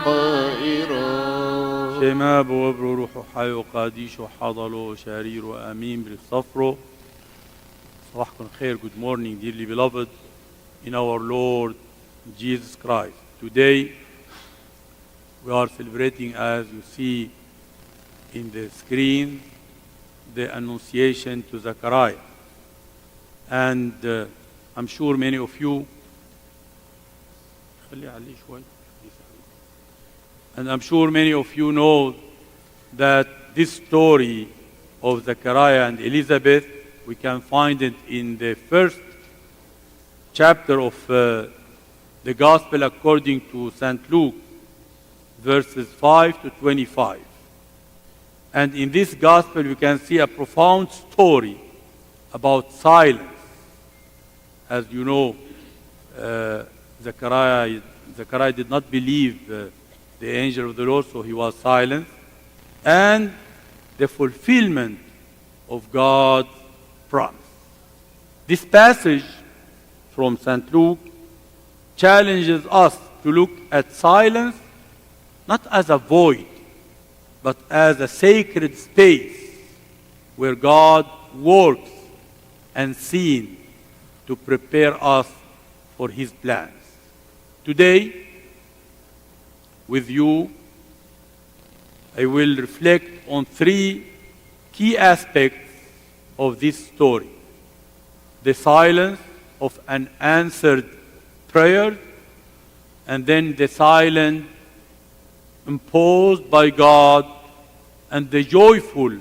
حائرا. شماب وبرو روح حي وقاديش وحضلو شرير وأمين بالصفرو. صباحكم خير. Good morning, dearly beloved in our Lord Jesus Christ. Today we are celebrating, as you see in the screen, the Annunciation to Zechariah. And I'm sure many of you know that this story of Zechariah and Elizabeth, we can find it in the first chapter of the Gospel according to St. Luke, verses 5 to 25. And in this Gospel, we can see a profound story about silence. As you know, Zechariah did not believe the angel of the Lord, so he was silent. And the fulfillment of God's promise. This passage from St. Luke challenges us to look at silence not as a void, but as a sacred space where God works unseen to prepare us for His plans. Today, with you, I will reflect on three key aspects of this story: the silence of unanswered prayer, and then the silence imposed by God, and the joyful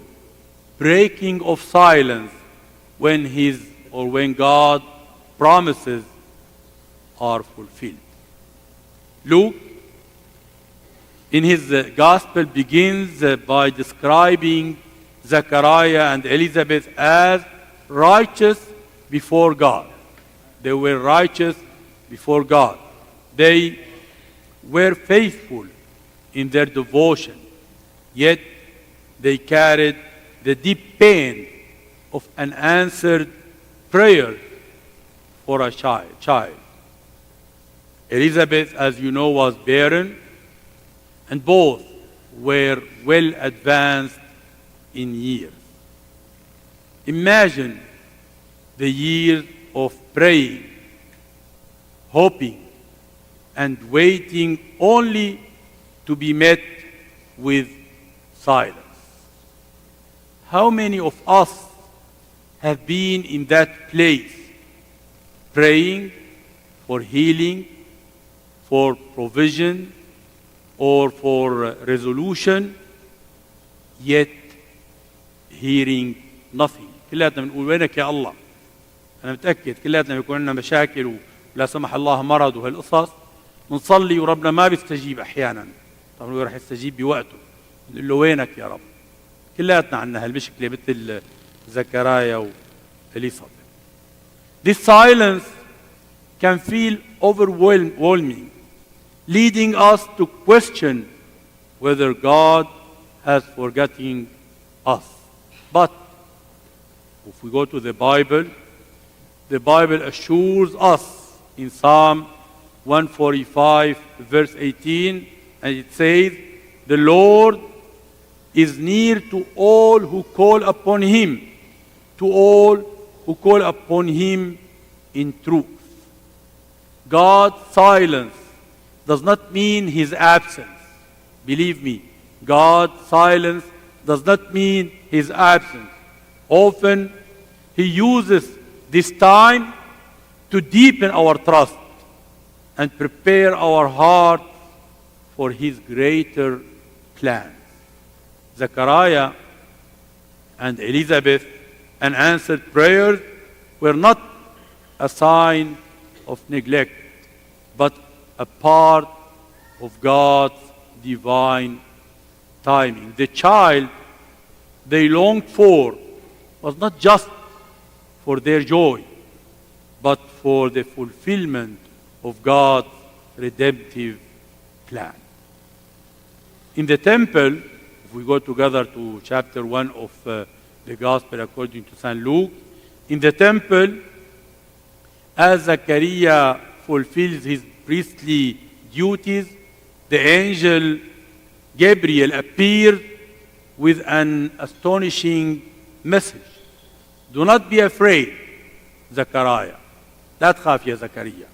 breaking of silence when God promises are fulfilled. Luke, in his gospel, begins by describing Zechariah and Elizabeth as righteous before God. They were righteous before God. They were faithful in their devotion, yet they carried the deep pain of unanswered prayer for a child. Elizabeth, as you know, was barren, and both were well advanced in years. Imagine the years of praying, hoping, and waiting only to be met with silence. How many of us have been in that place, praying for healing, for provision, or for resolution, yet hearing nothing? كلاتنا بنقول وينك يا الله؟ أنا متأكد كلاتنا بيكون لنا مشاكل ولا سمح الله مرض وهالقصص، بنصلي وربنا ما بيستجيب أحيانا. طبعا هو رح يستجيب بوقته. نقول له وينك يا رب؟ كلاتنا عندنا هالمشكلة مثل زكريا وإليصابيث. This silence can feel overwhelming, leading us to question whether God has forgotten us. But if we go to the Bible assures us in Psalm 145, verse 18, and it says, "The Lord is near to all who call upon Him, to all who call upon Him in truth." God's silence does not mean His absence. Believe me, God's silence does not mean His absence. Often, He uses this time to deepen our trust and prepare our hearts for His greater plans. Zechariah and Elizabeth, unanswered prayers were not a sign of neglect, but a part of God's divine timing. The child they longed for was not just for their joy, but for the fulfillment of God's redemptive plan. In the temple, if we go together to chapter 1 of the Gospel according to St. Luke, in the temple, as Zechariah fulfills his priestly duties, the angel Gabriel appeared with an astonishing message. Do not be afraid, Zechariah. لا تخاف يا زكريا.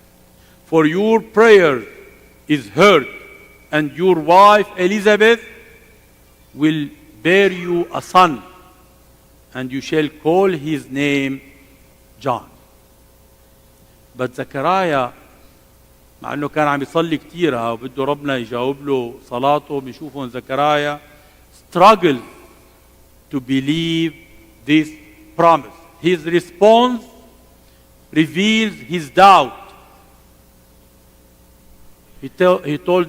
For your prayer is heard, and your wife Elizabeth will bear you a son, and you shall call his name John. But Zechariah, مع انه كان عم يصلي كثير وبده ربنا يجاوب له صلاته، بنشوفه زكريا struggled to believe this promise. His response reveals his doubt. He told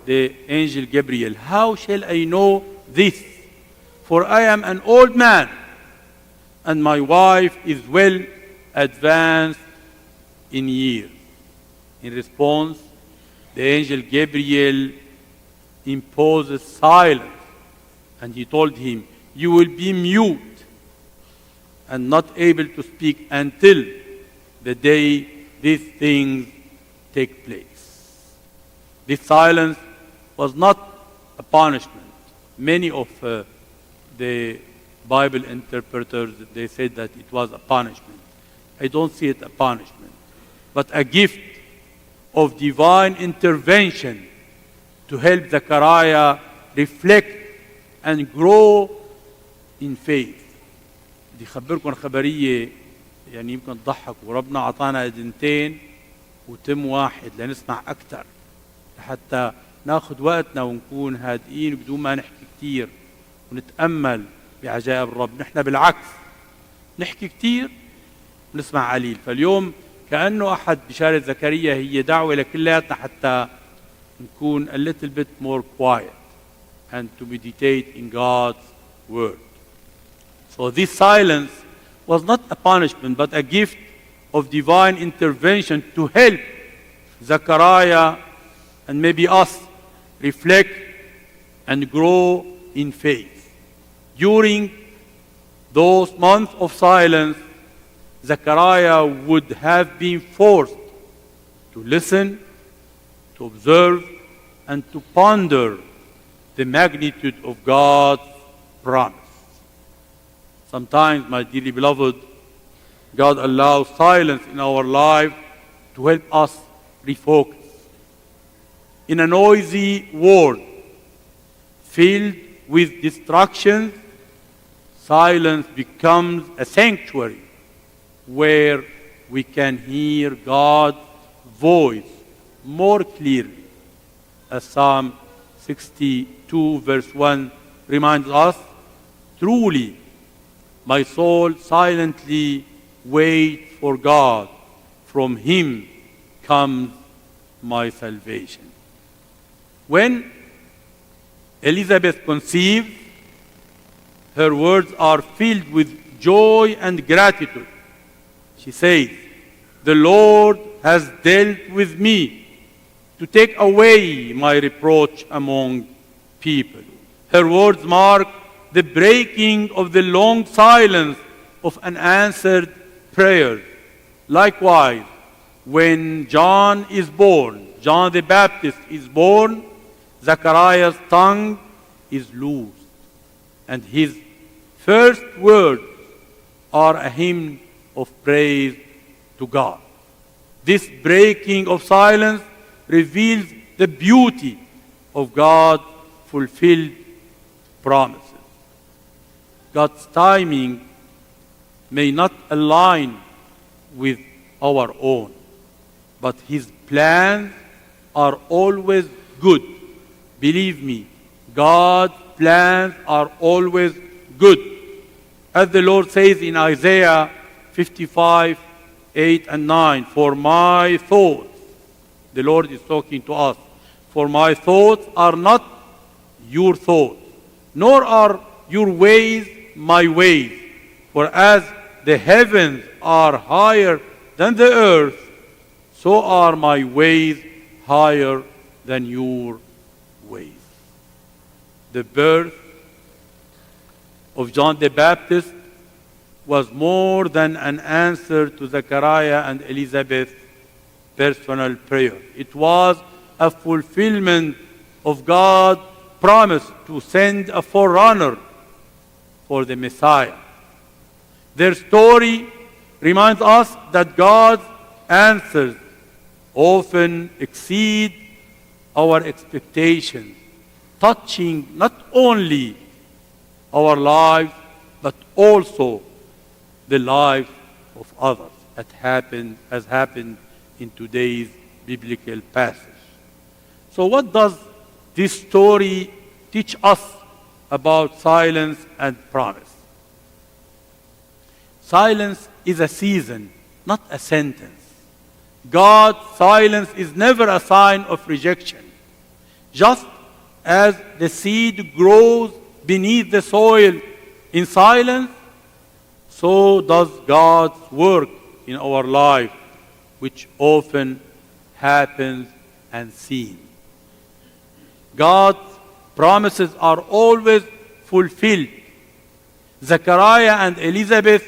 the angel Gabriel, how shall I know this? For I am an old man, and my wife is well advanced in years. In response, the angel Gabriel imposes silence, and he told him, you will be mute and not able to speak until the day these things take place. This silence was not a punishment. Many of the Bible interpreters, they said that it was a punishment. I don't see it a punishment, but a gift of divine intervention to help Zechariah reflect and grow in faith. بدي أخبركم خبرية يعني يمكن تضحكوا. ربنا أعطانا أذنتين وتم واحد لنسمع أكثر، حتى ناخذ وقتنا ونكون هادئين بدون ما نحكي كثير ونتأمل بعجائب الرب. نحن بالعكس نحكي كثير ونسمع قليل. فاليوم كأنه أحد بشارة زكريا هي دعوة لكلياتنا حتى نكون a little bit more quiet and to meditate in God's word. So this silence was not a punishment but a gift of divine intervention to help Zechariah and maybe us reflect and grow in faith. During those months of silence, Zechariah would have been forced to listen, to observe, and to ponder the magnitude of God's promise. Sometimes, my dearly beloved, God allows silence in our life to help us refocus. In a noisy world filled with distractions, silence becomes a sanctuary where we can hear God's voice more clearly. As Psalm 62 verse 1 reminds us, truly my soul silently waits for God. From him comes my salvation. When Elizabeth conceived, her words are filled with joy and gratitude. She says, the Lord has dealt with me to take away my reproach among people. Her words mark the breaking of the long silence of unanswered prayers. Likewise, when John is born, John the Baptist is born, Zechariah's tongue is loosed, and his first words are a hymn of praise to God. This breaking of silence reveals the beauty of God's fulfilled promises. God's timing may not align with our own, but his plans are always good. Believe me, God's plans are always good. As the Lord says in Isaiah 55, 8 and 9, for my thoughts, the Lord is talking to us, for my thoughts are not your thoughts, nor are your ways my ways. For as the heavens are higher than the earth, so are my ways higher than your ways. The birth of John the Baptist was more than an answer to Zechariah and Elizabeth's personal prayer. It was a fulfillment of God promised to send a forerunner for the Messiah. Their story reminds us that God's answers often exceed our expectations, touching not only our lives, but also the lives of others, as happened in today's biblical passage. So what does this story teach us about silence and promise? Silence is a season, not a sentence. God's silence is never a sign of rejection. Just as the seed grows beneath the soil in silence, so does God's work in our life, which often happens unseen. God's promises are always fulfilled. Zechariah and Elizabeth's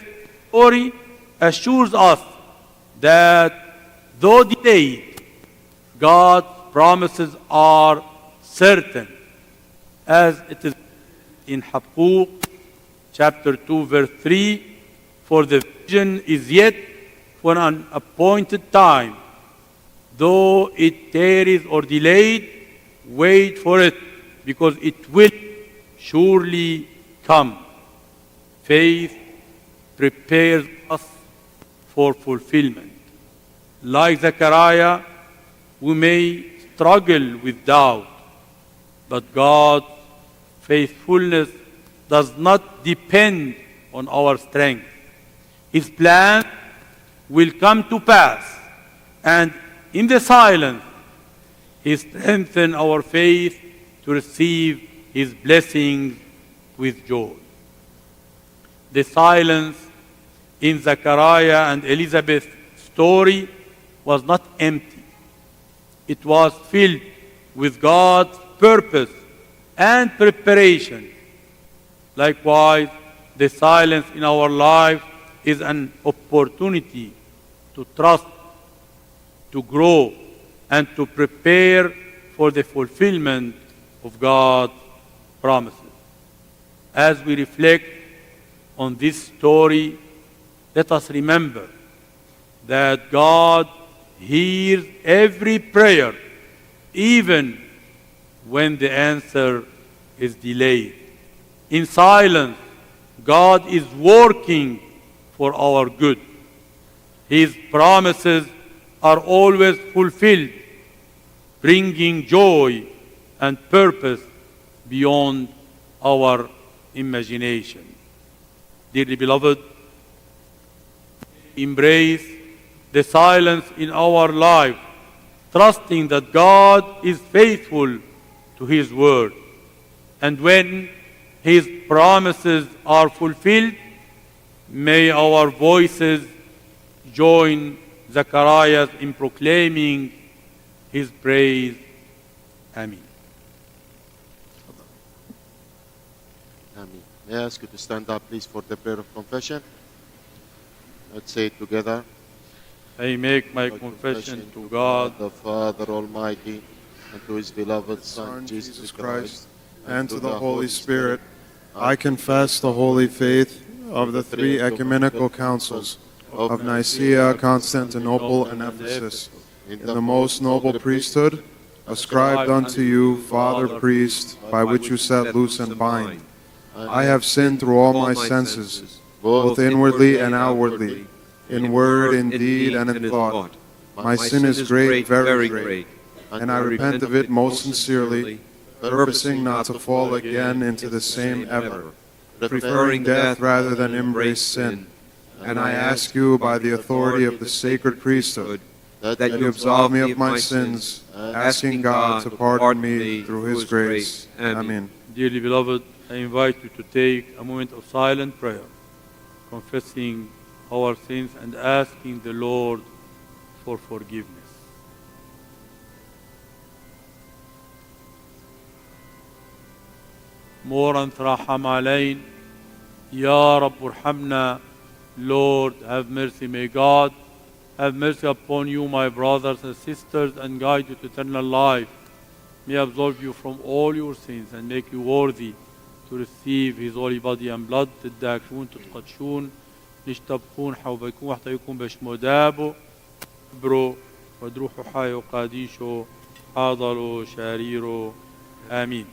story assures us that though delayed, God's promises are certain, as it is in Habakkuk chapter 2 verse 3, for the vision is yet for an appointed time. Though it tarries or delayed, wait for it, because it will surely come. Faith prepares us for fulfillment. Like Zechariah, we may struggle with doubt, but God's faithfulness does not depend on our strength. His plan will come to pass, and in the silence, He strengthens our faith to receive His blessings with joy. The silence in Zechariah and Elizabeth's story was not empty. It was filled with God's purpose and preparation. Likewise, the silence in our life is an opportunity to trust, to grow, and to prepare for the fulfillment of God's promises. As we reflect on this story, let us remember that God hears every prayer, even when the answer is delayed. In silence, God is working for our good. His promises are always fulfilled, bringing joy and purpose beyond our imagination. Dearly beloved, embrace the silence in our life, trusting that God is faithful to His word. And when His promises are fulfilled, may our voices join Zechariah in proclaiming His praise. Amen. Amen. May I ask you to stand up, please, for the prayer of confession? Let's say it together. I make my confession to God, the Father Almighty, and to His beloved Son, Jesus Christ, and to the Holy Spirit. I confess the holy faith of the three ecumenical councils of Nicaea, Constantinople, and Ephesus, in the most noble priesthood, ascribed unto you, Father Priest, by which you set loose and bind. I have sinned through all my senses, both inwardly and outwardly, in word, in deed, and in thought. My sin is great, very great, and I repent of it most sincerely, purposing not to fall again into the same ever, preferring death rather than embrace sin. And I ask you, by the authority of the sacred priesthood, that you absolve me of my sins, asking God to pardon me through His grace. Amen. Dearly beloved, I invite you to take a moment of silent prayer, confessing our sins and asking the Lord for forgiveness. مورا ترحم علينا يا رب ارحمنا. Lord, have mercy. May God have mercy upon you, my brothers and sisters, and guide you to eternal life. may absolve you from all your sins and make you worthy to receive his holy body and blood. تدعكون تتقدشون نشتبقون حوبيكون وحتيكون بشمودابو برو ودروحو حايو قاديشو حاضروا شاريرو آمين.